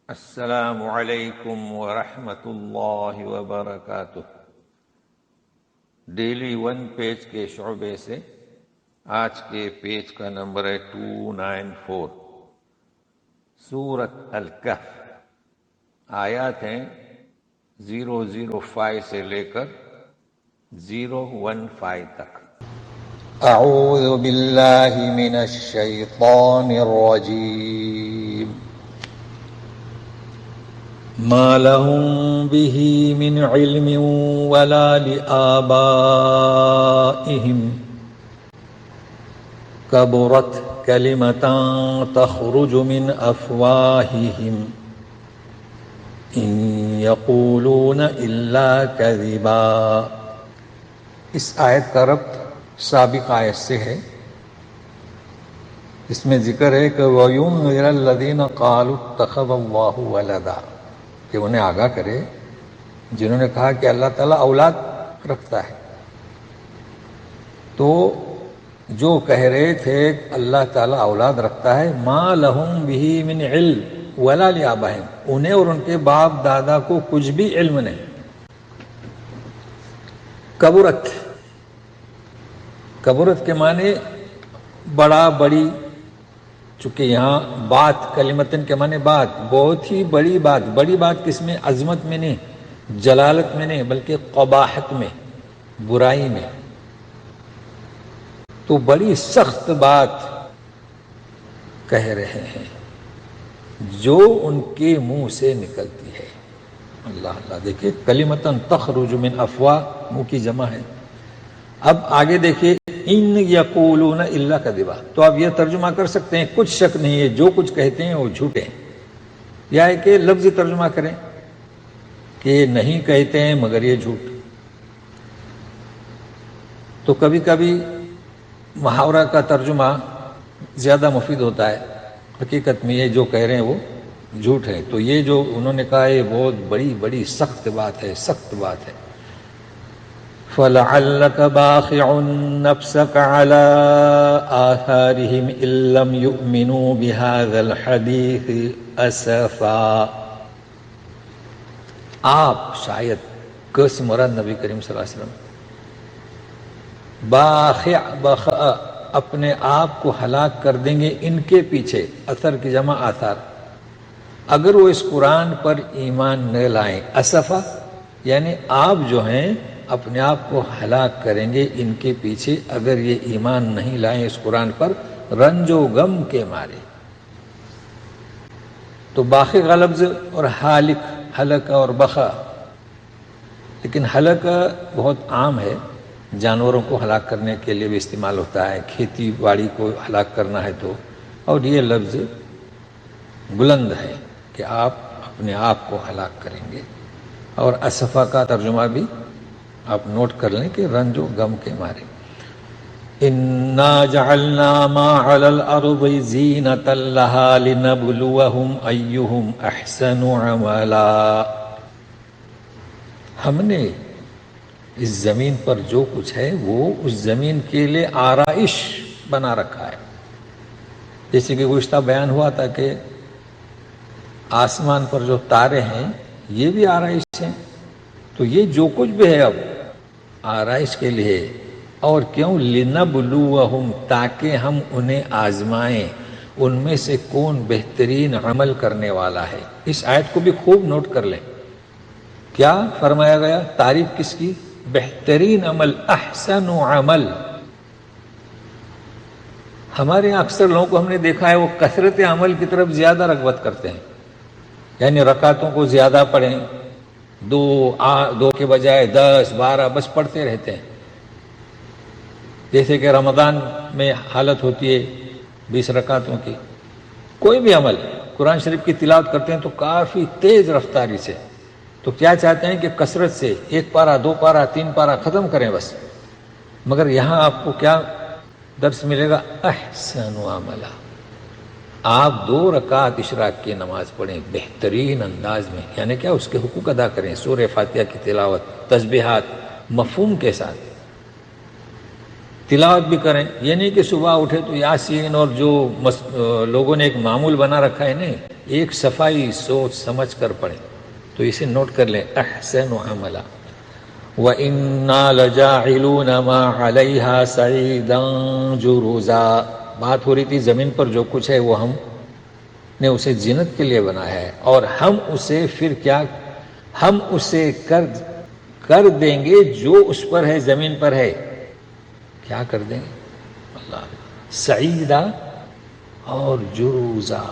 السلام علیکم ورحمۃ اللہ وبرکاتہ۔ ڈیلی ون پیج کے شعبے سے آج کے پیج کا نمبر ہے 294۔ سورۃ الکہف، آیات ہیں 005 سے لے کر 015 تک۔ اعوذ باللہ من الشیطان الرجیم۔ ما لهم به من علم ولا لآبائهم كبرت كلمة تخرج من أفواههم إن يقولون إلا كذبا۔ اس آیت کا ربط سابق آیت سے ہے۔ اس میں ذکر ہے کہ وَيُنذِرَ الَّذِينَ قَالُوا اتَّخَذَ اللَّهُ وَلَدًا، کہ انہیں آگاہ کرے جنہوں نے کہا کہ اللہ تعالیٰ اولاد رکھتا ہے۔ تو جو کہہ رہے تھے اللہ تعالیٰ اولاد رکھتا ہے، مَا لَهُمْ بِهِ مِنْ عِلْمٍ وَلَا لِآبَائِهِمْ، انہیں اور ان کے باپ دادا کو کچھ بھی علم نہیں۔ کبرت کے معنی بڑا بڑی، چونکہ یہاں بات کلمتن کے معنی بات، بہت ہی بڑی بات۔ بڑی بات کس میں؟ عظمت میں نہیں، جلالت میں نہیں، بلکہ قباحت میں، برائی میں۔ تو بڑی سخت بات کہہ رہے ہیں جو ان کے منہ سے نکلتی ہے۔ اللہ اللہ، دیکھیں کلمتن تخرج من افواہ، منہ کی جمع ہے۔ اب آگے دیکھیے، ان یقولون الا کذبا، تو آپ یہ ترجمہ کر سکتے ہیں کچھ شک نہیں ہے جو کچھ کہتے ہیں وہ جھوٹے ہیں، یا ہے کہ لفظی ترجمہ کریں کہ نہیں کہتے ہیں مگر یہ جھوٹ۔ تو کبھی کبھی محاورہ کا ترجمہ زیادہ مفید ہوتا ہے، حقیقت میں یہ جو کہہ رہے ہیں وہ جھوٹ ہے۔ تو یہ جو انہوں نے کہا یہ بہت بڑی بڑی سخت بات ہے، سخت بات ہے۔ فَلَعَلَّكَ بَاخِعٌ نَفْسَكَ عَلَىٰ آثَارِهِمْ إِن لَّمْ يُؤْمِنُوا بِهَٰذَا الْحَدِيثِ أَسَفًا۔ آپ شاید کس مراد نبی کریم صلی اللہ علیہ وسلم باخع اپنے آپ کو ہلاک کر دیں گے ان کے پیچھے، اثر کی جمع آثار، اگر وہ اس قرآن پر ایمان نہ لائیں۔ اسفا یعنی آپ جو ہیں اپنے آپ کو ہلاک کریں گے ان کے پیچھے اگر یہ ایمان نہیں لائیں اس قرآن پر، رنج و غم کے مارے۔ تو باخع کا لفظ اور ہالک، ہلک اور بخا، لیکن ہلک بہت عام ہے، جانوروں کو ہلاک کرنے کے لیے بھی استعمال ہوتا ہے، کھیتی باڑی کو ہلاک کرنا ہے تو، اور یہ لفظ بلند ہے کہ آپ اپنے آپ کو ہلاک کریں گے۔ اور اسفا کا ترجمہ بھی آپ نوٹ کر لیں کہ رنج و غم کے مارے۔ اِنَّا جَعَلْنَا مَا عَلَى الْأَرْضِ زِينَةً لَهَا لِنَبْلُوَهُمْ أَيُّهُمْ أَحْسَنُ عَمَلًا۔ ہم نے اس زمین پر جو کچھ ہے وہ اس زمین کے لیے آرائش بنا رکھا ہے۔ جیسے کہ گزشتہ بیان ہوا تھا کہ آسمان پر جو تارے ہیں یہ بھی آرائش ہیں، تو یہ جو کچھ بھی ہے اب آرائش کے لیے، اور کیوں؟ لِنَبْلُوَهُمْ، تاکہ ہم انہیں آزمائیں ان میں سے کون بہترین عمل کرنے والا ہے۔ اس آیت کو بھی خوب نوٹ کر لیں، کیا فرمایا گیا؟ تعریف کس کی؟ بہترین عمل، احسن عمل۔ ہمارے یہاں اکثر لوگوں کو ہم نے دیکھا ہے وہ کثرت عمل کی طرف زیادہ رغبت کرتے ہیں، یعنی رکعتوں کو زیادہ پڑھیں، دو کے بجائے 10 12 بس پڑھتے رہتے ہیں۔ جیسے کہ رمضان میں حالت ہوتی ہے 20 رکعتوں کی، کوئی بھی عمل، قرآن شریف کی تلاوت کرتے ہیں تو کافی تیز رفتاری سے، تو کیا چاہتے ہیں کہ کثرت سے 1 پارہ 2 پارہ 3 پارہ ختم کریں بس۔ مگر یہاں آپ کو کیا درس ملے گا؟ احسن عملا، آپ 2 رکعت اشراق کی نماز پڑھیں بہترین انداز میں، یعنی کیا؟ اس کے حقوق ادا کریں، سورہ فاتحہ کی تلاوت، تسبیحات مفہوم کے ساتھ تلاوت بھی کریں۔ یہ نہیں کہ صبح اٹھے تو یاسین اور جو لوگوں نے ایک معمول بنا رکھا ہے، نہیں، ایک صفائی سوچ سمجھ کر پڑھیں. تو اسے نوٹ کر لیں، احسن عملا وَإِنَّا لَجَاعِلُونَ مَا عَلَيْهَا صَعِيدًا جُرُزًا. بات ہو رہی تھی زمین پر جو کچھ ہے وہ ہم نے اسے زینت کے لیے بنایا ہے، اور ہم اسے پھر کیا، ہم اسے کر دیں گے جو اس پر ہے، زمین پر ہے. کیا کر دیں گے؟ اللہ، سعیدہ اور جروزا،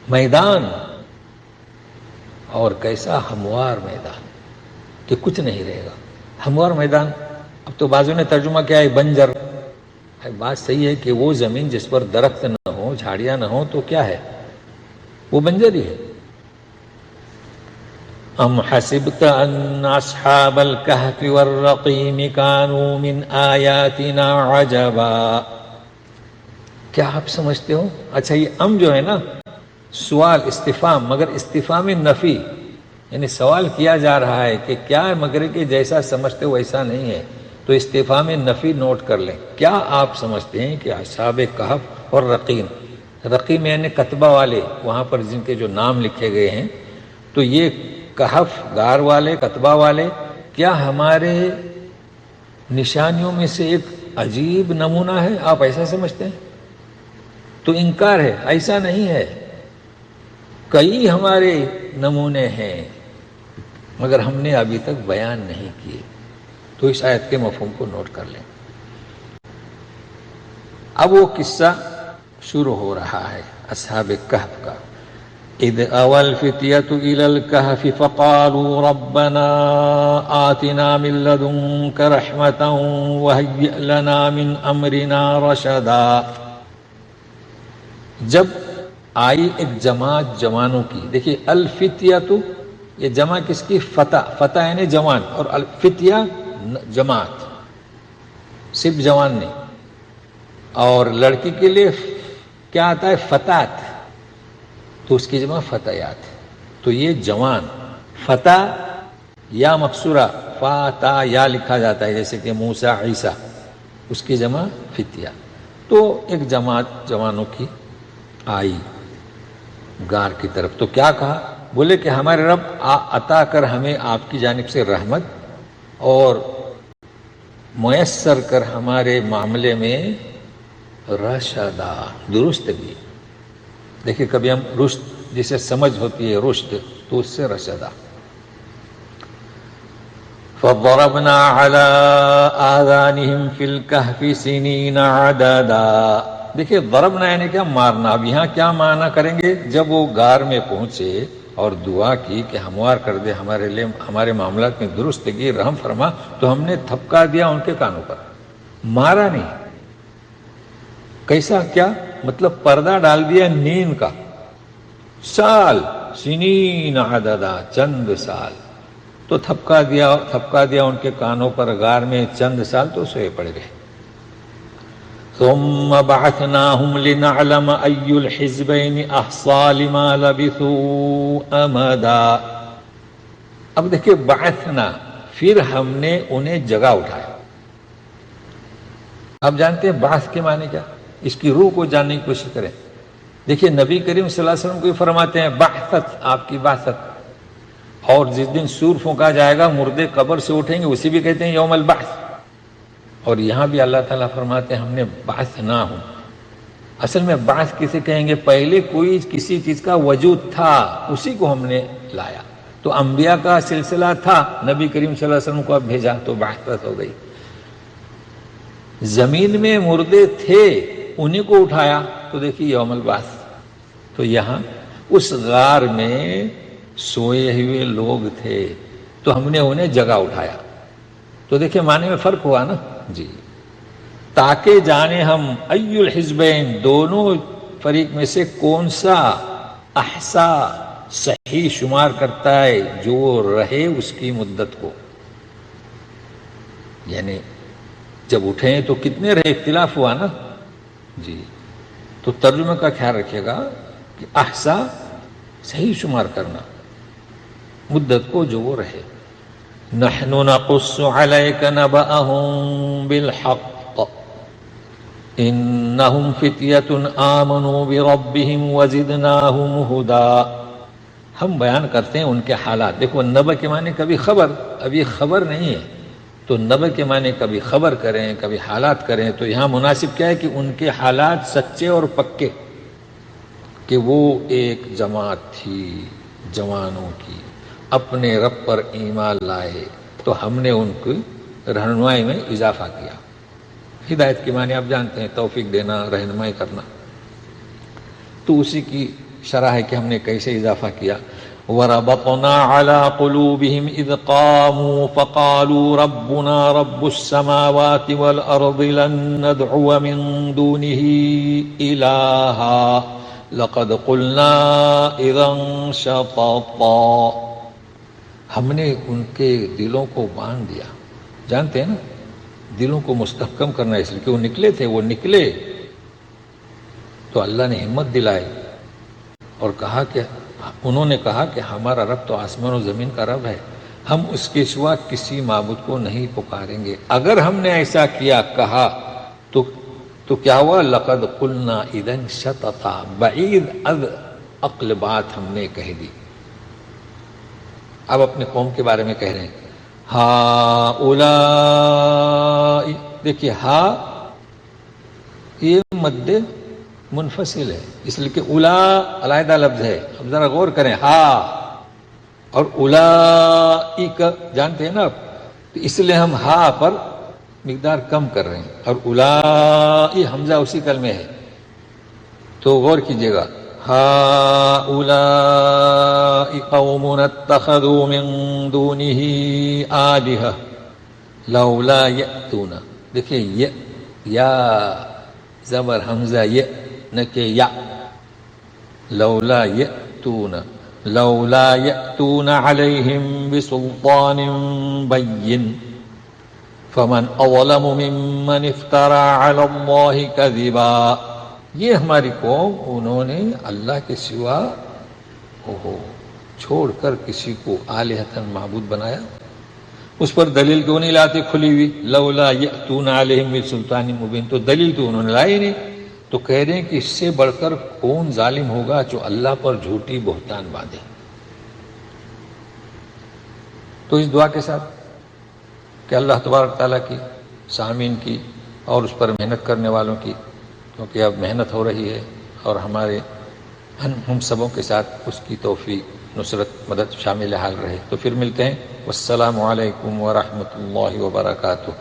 میدان، اور کیسا ہموار میدان کہ کچھ نہیں رہے گا. ہموار میدان. اب تو بعضوں نے ترجمہ کیا ہے بنجر. بات صحیح ہے کہ وہ زمین جس پر درخت نہ ہو، جھاڑیاں نہ ہو، تو کیا ہے؟ وہ بنجر ہی ہے. ام حسبت ان اصحاب الكهف والرقیم كانوا من آیاتنا عجبا. کیا آپ سمجھتے ہو؟ اچھا یہ ام جو ہے نا، سوال استفہام، مگر استفہام نفی، یعنی سوال کیا جا رہا ہے کہ کیا مگر کہ جیسا سمجھتے ہو ویسا نہیں ہے. تو استفہام نفی نوٹ کر لیں. کیا آپ سمجھتے ہیں کہ اصحاب کہف اور رقیم، رقیم یعنی کتبہ والے، وہاں پر جن کے جو نام لکھے گئے ہیں، تو یہ کہف غار والے، کتبہ والے، کیا ہمارے نشانیوں میں سے ایک عجیب نمونہ ہے؟ آپ ایسا سمجھتے ہیں؟ تو انکار ہے، ایسا نہیں ہے. کئی ہمارے نمونے ہیں مگر ہم نے ابھی تک بیان نہیں کیے. تو اس آیت کے مفہوم کو نوٹ کر لیں. اب وہ قصہ شروع ہو رہا ہے اصحاب کہف کا. اذ اوى الفتية الى الكهف فقالوا ربنا آتنا من لدنك رحمة وهيئ لنا من امرنا رشدا. جب آئی ایک جماعت جوانوں کی. دیکھیے الفتیہ، یہ جمع کس کی؟ فتح. فتح یعنی جوان، اور الفتیہ جماعت، صرف جوان نہیں. اور لڑکی کے لیے کیا آتا ہے؟ فتات، تو اس کی جمع فتیات. تو یہ جوان، فتح یا مقصورہ، فاتا یا لکھا جاتا ہے، جیسے کہ موسیٰ، عیسیٰ، اس کی جمع فتیہ. تو ایک جماعت جوانوں کی آئی غار کی طرف. تو کیا کہا؟ بولے کہ ہمارے رب عطا کر ہمیں آپ کی جانب سے رحمت، اور میسر کر ہمارے معاملے میں رشدا، درستگی. دیکھیے کبھی ہم رشد جسے سمجھ ہوتی ہے، رشد، تو اس سے رشدا. فضربنا على آذانهم في الكهف سنين عددا. دیکھیے ضربنا یعنی کیا؟ مارنا. اب یہاں کیا معنی کریں گے؟ جب وہ غار میں پہنچے اور دعا کی کہ ہموار کر دے ہمارے لیے، ہمارے معاملات میں درستگی، رحم فرما، تو ہم نے تھپکا دیا ان کے کانوں پر، مارا نہیں. کیسا؟ کیا مطلب؟ پردہ ڈال دیا نیند کا. سال، سنین عددا، چند سال. تو تھپکا دیا ان کے کانوں پر غار میں چند سال، تو سوئے پڑے گئے. ثم بعثناهم لنعلم أي الحزبين أحصى لما لبثوا أمدا. اب دیکھیں بعثنا، پھر ہم نے انہیں جگہ اٹھایا. آپ جانتے ہیں بعث کے معنی کیا؟ اس کی روح کو جاننے کی کوشش کریں. دیکھیے نبی کریم صلی اللہ علیہ وسلم کو فرماتے ہیں بعثت، آپ کی بعثت. اور جس دن سور پھونکا جائے گا، مردے قبر سے اٹھیں گے، اسی بھی کہتے ہیں یوم البعث. اور یہاں بھی اللہ تعالیٰ فرماتے ہیں ہم نے بعثنا ہوں. اصل میں بعث کسے کہیں گے؟ پہلے کوئی کسی چیز کا وجود تھا، اسی کو ہم نے لایا. تو انبیاء کا سلسلہ تھا، نبی کریم صلی اللہ علیہ وسلم کو اب بھیجا، تو بعثت ہو گئی. زمین میں مردے تھے، انہیں کو اٹھایا، تو دیکھیے یوم البعث. تو یہاں اس غار میں سوئے ہوئے لوگ تھے، تو ہم نے انہیں جگہ اٹھایا. تو دیکھیں معنی میں فرق ہوا نا جی. تاکہ جانے ہم ای الحزبین، دونوں فریق میں سے کون سا احسا، صحیح شمار کرتا ہے، جو رہے اس کی مدت کو. یعنی جب اٹھیں تو کتنے رہے، اختلاف ہوا نا جی. تو ترجمے کا خیال رکھیے گا کہ احسا صحیح شمار کرنا، مدت کو جو وہ رہے. نحن نقص عليك نبأهم بالحق. انہم فتیۃ آمنوا بربہم وزدناہم ھدا. ہم بیان کرتے ہیں ان کے حالات. دیکھو نبأ کے معنی کبھی خبر، اب یہ خبر نہیں ہے تو نبأ کے معنی کبھی خبر کریں کبھی حالات کریں. تو یہاں مناسب کیا ہے کہ ان کے حالات سچے اور پکے، کہ وہ ایک جماعت تھی جوانوں کی، اپنے رب پر ایمان لائے تو ہم نے ان کی رہنمائی میں اضافہ کیا. ہدایت کے معنی آپ جانتے ہیں، توفیق دینا، رہنمائی کرنا. تو اسی کی شرح ہے کہ ہم نے کیسے اضافہ کیا. وَرَبَطْنَا عَلَىٰ قُلُوبِهِمْ إِذْ قَامُوا فَقَالُوا رَبُّنَا رَبُّ السَّمَاوَاتِ وَالْأَرْضِ لَن نَّدْعُوَ مِن دُونِهِ إِلَٰهًا لَقَدْ قُلْنَا إِذًا شَطَطًا. ہم نے ان کے دلوں کو باندھ دیا. جانتے ہیں نا دلوں کو مستحکم کرنا، اس لیے کہ وہ نکلے تھے، وہ نکلے تو اللہ نے ہمت دلائی اور کہا کہ انہوں نے کہا کہ ہمارا رب تو آسمان و زمین کا رب ہے، ہم اس کے سوا کسی معبود کو نہیں پکاریں گے. اگر ہم نے ایسا کیا کہا تو کیا ہوا؟ لقد قلنا اذن شططا، بعید از عقل بات ہم نے کہہ دی. اب اپنے قوم کے بارے میں کہہ رہے ہیں ہؤلاء. دیکھیے ہا یہ مد منفصل ہے، اس لیے کہ اولا علیحدہ لفظ ہے. اب ذرا غور کریں، ہا اور اولئک جانتے ہیں نا آپ، تو اس لیے ہم ہا پر مقدار کم کر رہے ہیں، اور اولائی حمزہ اسی کلمے ہے. تو غور کیجئے گا، ہؤلاء قوم اتخذوا من دونه آلہہ لولا یأتون. دیکھیے یا زبر حمزہ ی نہ کہ یا. لولا یأتون، لولا یأتون علیہم بسلطان بین فمن اظلم ممن افترى علی اللہ کذبا. یہ ہماری قوم انہوں نے اللہ کے سوا چھوڑ کر کسی کو آلہتاً معبود بنایا. اس پر دلیل کیوں نہیں لاتے کھلی ہوئی؟ لولا یأتون علیہم بسلطان مبین، تو دلیل تو انہوں نے لائی نہیں. تو کہہ رہے ہیں کہ اس سے بڑھ کر کون ظالم ہوگا جو اللہ پر جھوٹی بہتان باندھے. تو اس دعا کے ساتھ کہ اللہ تبارک تعالیٰ کی، سامعین کی اور اس پر محنت کرنے والوں کی، کیونکہ اب محنت ہو رہی ہے اور ہمارے ہم سبوں کے ساتھ اس کی توفیق، نصرت، مدد شامل حال رہے. تو پھر ملتے ہیں. والسلام علیکم ورحمۃ اللہ وبرکاتہ.